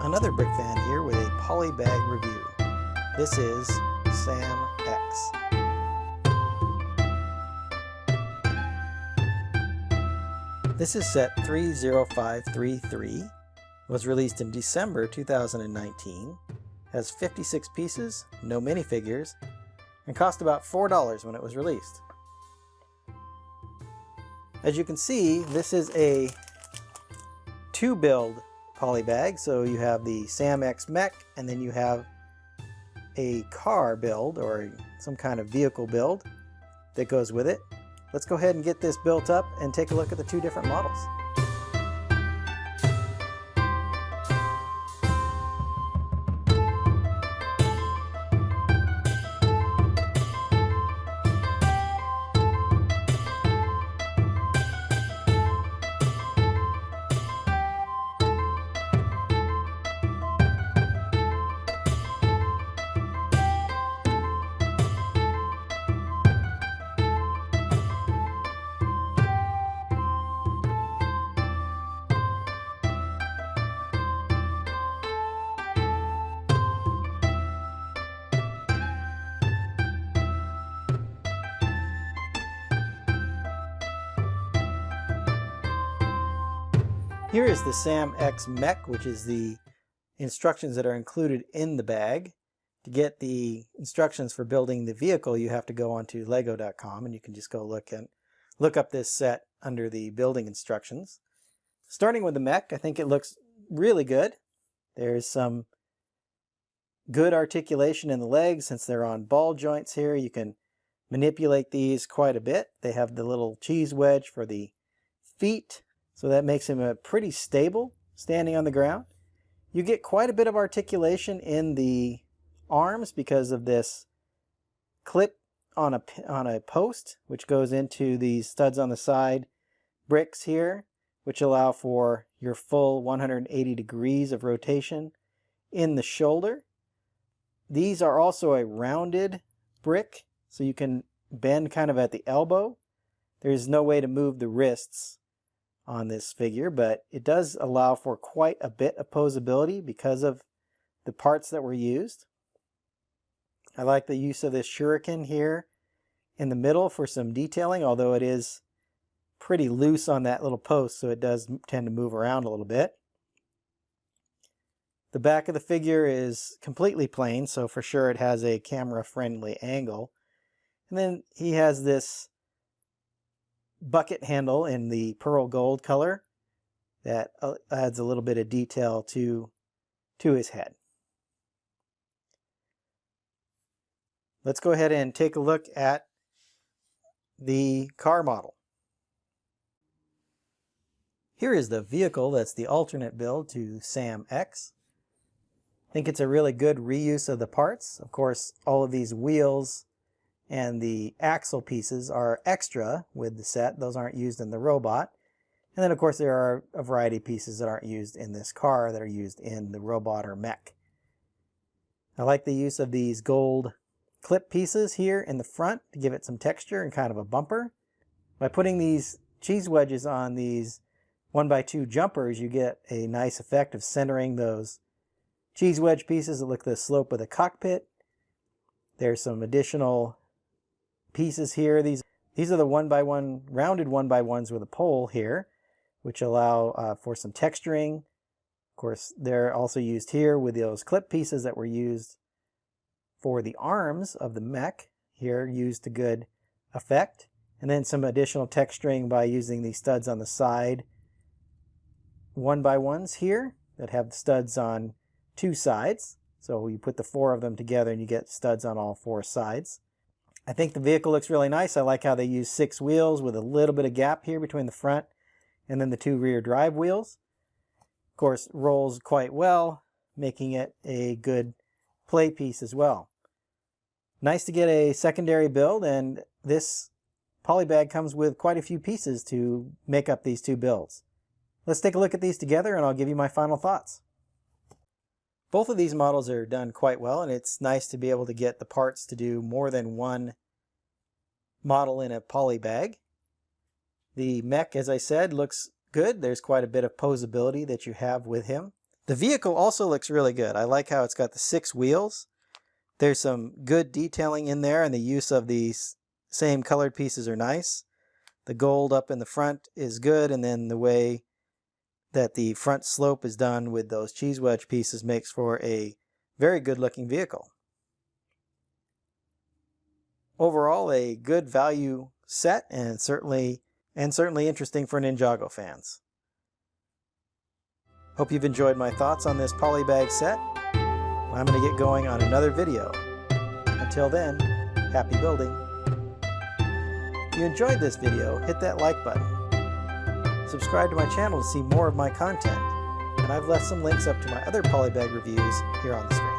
Another brick fan here with a polybag review. This is Sam-X. This is set 30533, was released in December 2019, has 56 pieces, no minifigures, and cost about $4 when it was released. As you can see, this is a two-build polybag, so you have the Sam-X mech, and then you have a car build or some kind of vehicle build that goes with it. Let's go ahead and get this built up and take a look at the two different models. Here is the Sam-X mech, which is the instructions that are included in the bag. To get the instructions for building the vehicle, you have to go onto lego.com, and you can just go look up this set under the building instructions. Starting with the mech, I think it looks really good. There's some good articulation in the legs since they're on ball joints here. You can manipulate these quite a bit. They have the little cheese wedge for the feet, so that makes him pretty stable standing on the ground. You get quite a bit of articulation in the arms because of this clip on a post, which goes into these studs on the side bricks here, which allow for your full 180 degrees of rotation in the shoulder. These are also a rounded brick, so you can bend kind of at the elbow. There's no way to move the wrists on this figure, but it does allow for quite a bit of posability because of the parts that were used. I like the use of this shuriken here in the middle for some detailing, although it is pretty loose on that little post, so it does tend to move around a little bit. The back of the figure is completely plain, so for sure it has a camera-friendly angle. And then he has this bucket handle in the pearl gold color that adds a little bit of detail to his head. Let's go ahead and take a look at the car model. Here is the vehicle that's the alternate build to Sam-X. I think it's a really good reuse of the parts. Of course, all of these wheels and the axle pieces are extra with the set. Those aren't used in the robot. And then of course there are a variety of pieces that aren't used in this car that are used in the robot or mech. I like the use of these gold clip pieces here in the front to give it some texture and kind of a bumper. By putting these cheese wedges on these 1x2 jumpers, you get a nice effect of centering those cheese wedge pieces that look the slope of the cockpit. There's some additional pieces here. These are the 1x1 rounded 1x1s with a pole here, which allow for some texturing. Of course, they're also used here with those clip pieces that were used for the arms of the mech. Here used to good effect. And then some additional texturing by using these studs on the side 1x1s here that have studs on two sides. So you put the four of them together and you get studs on all four sides. I think the vehicle looks really nice. I like how they use 6 wheels with a little bit of gap here between the front and then the 2 rear drive wheels. Of course, rolls quite well, making it a good play piece as well. Nice to get a secondary build, and this polybag comes with quite a few pieces to make up these two builds. Let's take a look at these together and I'll give you my final thoughts. Both of these models are done quite well, and it's nice to be able to get the parts to do more than one model in a poly bag. The mech, as I said, looks good. There's quite a bit of posability that you have with him. The vehicle also looks really good. I like how it's got the 6 wheels. There's some good detailing in there, and the use of these same colored pieces are nice. The gold up in the front is good, and then the way that the front slope is done with those cheese wedge pieces makes for a very good looking vehicle. Overall, a good value set, and certainly interesting for Ninjago fans. Hope you've enjoyed my thoughts on this polybag set. I'm going to get going on another video. Until then, happy building. If you enjoyed this video, hit that like button. Subscribe to my channel to see more of my content, and I've left some links up to my other polybag reviews here on the screen.